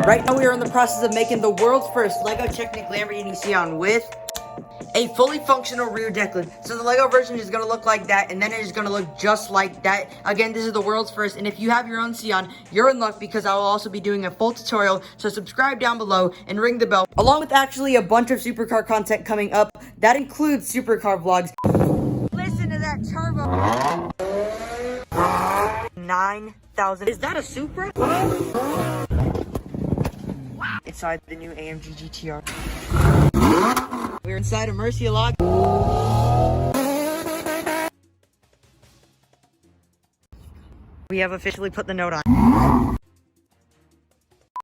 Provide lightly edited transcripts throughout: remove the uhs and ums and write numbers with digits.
Right now we are in the process of making the world's first LEGO Technic Lamborghini Sion with a fully functional rear deck lid. So the LEGO version is going to look like that, and then it is going to look just like that. Again, this is the world's first, and if you have your own Sion, you're in luck because I will also be doing a full tutorial. So subscribe down below and ring the bell, along with actually a bunch of supercar content coming up. That includes supercar vlogs. Listen to that turbo. 9,000. Is that a Supra? Wow. Inside the new AMG GTR. We're inside a Murciulago. We have officially put the note on.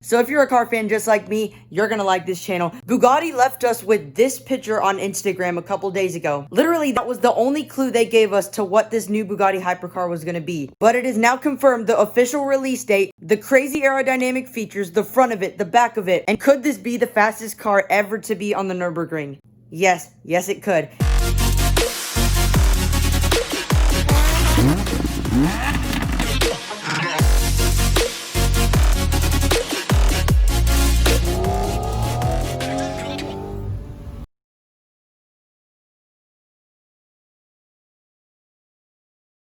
So if you're a car fan just like me, you're gonna like this channel. Bugatti left us with this picture on Instagram a couple days ago. Literally, that was the only clue they gave us to what this new Bugatti Hypercar was gonna be. But it is now confirmed, the official release date, the crazy aerodynamic features, the front of it, the back of it, and could this be the fastest car ever to be on the Nürburgring? Yes, it could.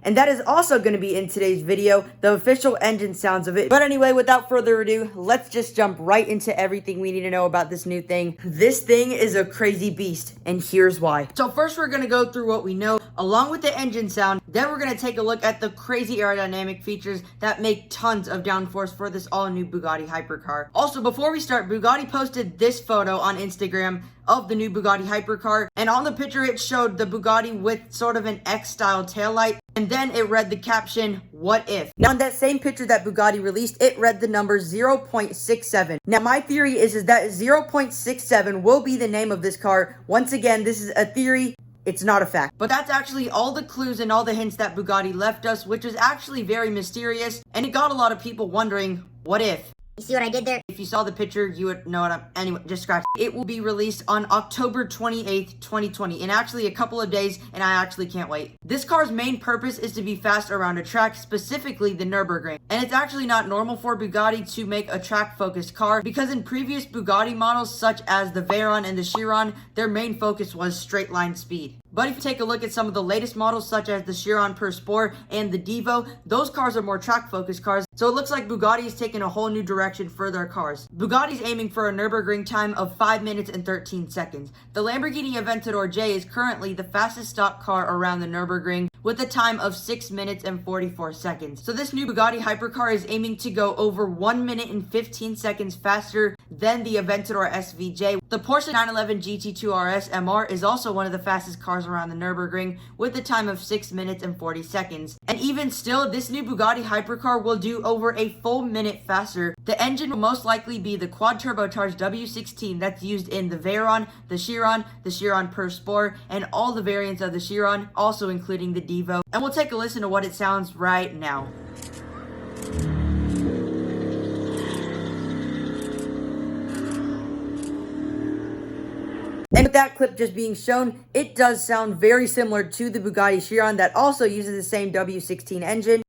And that is also going to be in today's video, the official engine sounds of it. But anyway, without further ado, let's just jump right into everything we need to know about this new thing. This thing is a crazy beast, and here's why. So first, we're going to go through what we know, along with the engine sound. Then we're going to take a look at the crazy aerodynamic features that make tons of downforce for this all-new Bugatti Hypercar. Also, before we start, Bugatti posted this photo on Instagram of the new Bugatti Hypercar, and on the picture it showed the Bugatti with sort of an X-style taillight, and then it read the caption, "What if?" Now on that same picture that Bugatti released, it read the number 0.67. Now my theory is that 0.67 will be the name of this car. Once again, this is a theory. It's not a fact. But that's actually all the clues and all the hints that Bugatti left us, which is actually very mysterious, and it got a lot of people wondering, what if? You see what I did there? If you saw the picture, you would know what anyway, just scratch. It will be released on October 28th, 2020, in actually a couple of days, and I actually can't wait. This car's main purpose is to be fast around a track, specifically the Nürburgring. And it's actually not normal for Bugatti to make a track-focused car, because in previous Bugatti models, such as the Veyron and the Chiron, their main focus was straight-line speed. But if you take a look at some of the latest models, such as the Chiron Per Sport and the Devo, those cars are more track-focused cars, so it looks like Bugatti is taking a whole new direction for their cars. Bugatti's aiming for a Nürburgring time of 5 minutes and 13 seconds. The Lamborghini Aventador J is currently the fastest stock car around the Nürburgring, with a time of 6 minutes and 44 seconds. So this new Bugatti Hypercar is aiming to go over 1 minute and 15 seconds faster than the Aventador SVJ. The Porsche 911 GT2 RS MR is also one of the fastest cars around the Nürburgring, with a time of 6 minutes and 40 seconds. And even still, this new Bugatti Hypercar will do over a full minute faster. The engine will most likely be the quad turbocharged W16 that's used in the Veyron, the Chiron Per Sport, and all the variants of the Chiron, also including the Devo. And we'll take a listen to what it sounds right now. And with that clip just being shown, it does sound very similar to the Bugatti Chiron that also uses the same W16 engine.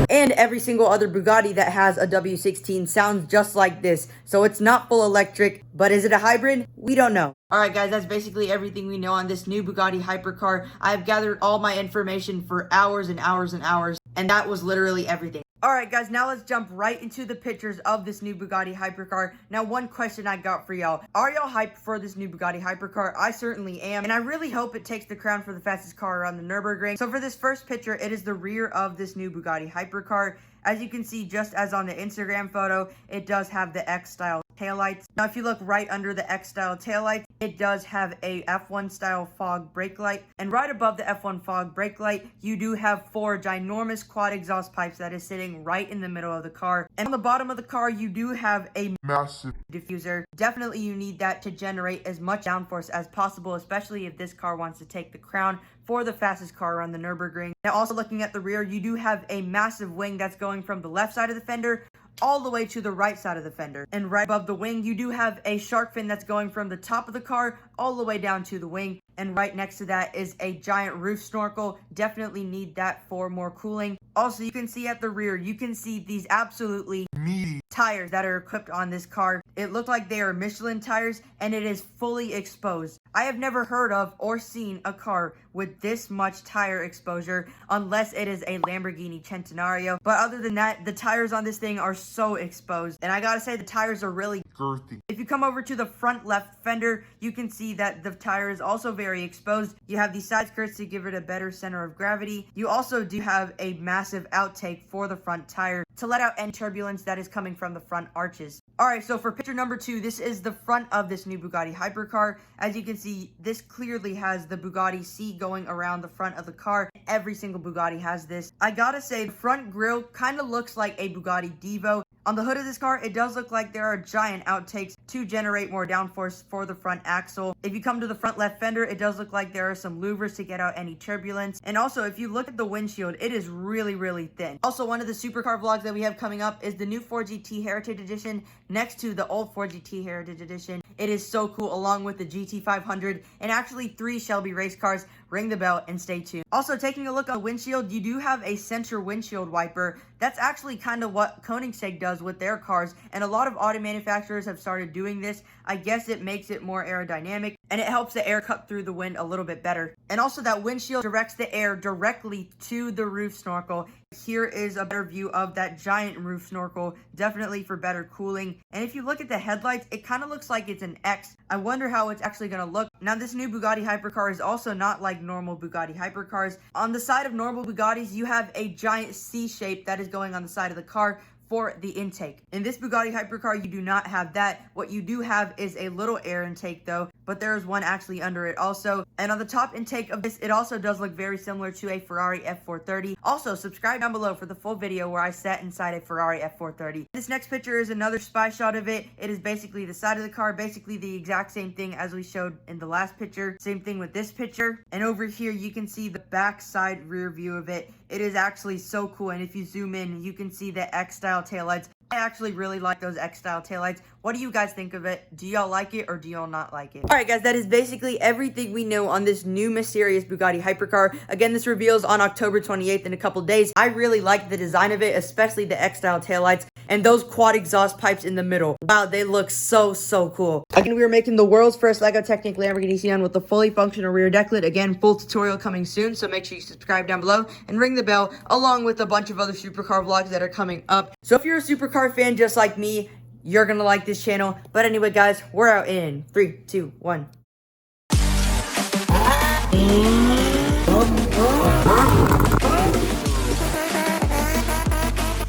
And every single other Bugatti that has a W16 sounds just like this. So it's not full electric, but is it a hybrid? We don't know. Alright guys, that's basically everything we know on this new Bugatti Hypercar. I've gathered all my information for hours and hours and hours, and that was literally everything. Alright guys, now let's jump right into the pictures of this new Bugatti Hypercar. Now one question I got for y'all. Are y'all hyped for this new Bugatti Hypercar? I certainly am, and I really hope it takes the crown for the fastest car around the Nürburgring. So for this first picture, it is the rear of this new Bugatti Hypercar. As you can see, just as on the Instagram photo, it does have the X-style taillights. Now, if you look right under the X-style taillights, it does have a F1 style fog brake light. And right above the F1 fog brake light, you do have 4 ginormous quad exhaust pipes that is sitting right in the middle of the car. And on the bottom of the car, you do have a massive diffuser. Definitely you need that to generate as much downforce as possible, especially if this car wants to take the crown for the fastest car around the Nürburgring. Now, also looking at the rear, you do have a massive wing that's going from the left side of the fender all the way to the right side of the fender. And right above the wing, you do have a shark fin that's going from the top of the car all the way down to the wing. And right next to that is a giant roof snorkel. Definitely need that for more cooling. Also, you can see at the rear, you can see these absolutely meaty tires that are equipped on this car. It looked like they are Michelin tires, and it is fully exposed. I have never heard of or seen a car with this much tire exposure unless it is a Lamborghini Centenario. But other than that, the tires on this thing are so exposed. And I gotta say, the tires are really girthy. If you come over to the front left fender, you can see that the tire is also very exposed. You have these side skirts to give it a better center of gravity. You also do have a massive outtake for the front tire to let out any turbulence that is coming from the front arches. Alright, so for picture number 2, this is the front of this new Bugatti Hypercar. As you can see, this clearly has the Bugatti C going around the front of the car. Every single Bugatti has this. I gotta say, the front grille kind of looks like a Bugatti Divo. On the hood of this car, it does look like there are giant outtakes to generate more downforce for the front axle. If you come to the front left fender, it does look like there are some louvers to get out any turbulence. And also, if you look at the windshield, it is really, really thin. Also, one of the supercar vlogs that we have coming up is the new 4GT Heritage Edition next to the old 4GT Heritage Edition. It is so cool, along with the GT500 and actually 3 Shelby race cars. Ring the bell and stay tuned. Also, taking a look on the windshield, you do have a center windshield wiper. That's actually kind of what Koenigsegg does with their cars, and a lot of auto manufacturers have started doing this. I guess it makes it more aerodynamic, and it helps the air cut through the wind a little bit better. And also, that windshield directs the air directly to the roof snorkel. Here is a better view of that giant roof snorkel, definitely for better cooling. And if you look at the headlights, it kind of looks like it's an X. I wonder how it's actually going to look. Now, this new Bugatti Hypercar is also not like normal Bugatti Hypercars. On the side of normal Bugattis, you have a giant C shape that is going on the side of the car for the intake. In this Bugatti Hypercar, you do not have that. What you do have is a little air intake though, but there is one actually under it also. And on the top intake of this, it also does look very similar to a Ferrari F430. Also, subscribe down below for the full video where I sat inside a Ferrari F430. This next picture is another spy shot of it. It is basically the side of the car, basically the exact same thing as we showed in the last picture. Same thing with this picture. And over here, you can see the back side rear view of it. It is actually so cool, and if you zoom in, you can see the X-style taillights. I actually really like those X-style taillights. What do you guys think of it? Do y'all like it or do y'all not like it? Alright guys, that is basically everything we know on this new mysterious Bugatti Hypercar. Again, this reveals on October 28th in a couple days. I really like the design of it, especially the X-style taillights and those quad exhaust pipes in the middle. Wow, they look so cool. Again, we are making the world's first LEGO Technic Lamborghini Sian with the fully functional rear decklet. Again, full tutorial coming soon, so make sure you subscribe down below and ring the bell, along with a bunch of other supercar vlogs that are coming up. So if you're a supercar fan just like me, you're gonna like this channel. But anyway, guys, we're out in 3, 2, 1.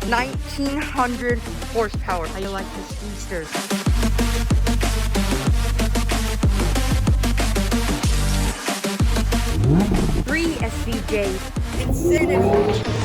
1900 horsepower. How you like the speedsters? 3 SVJ. Insanity.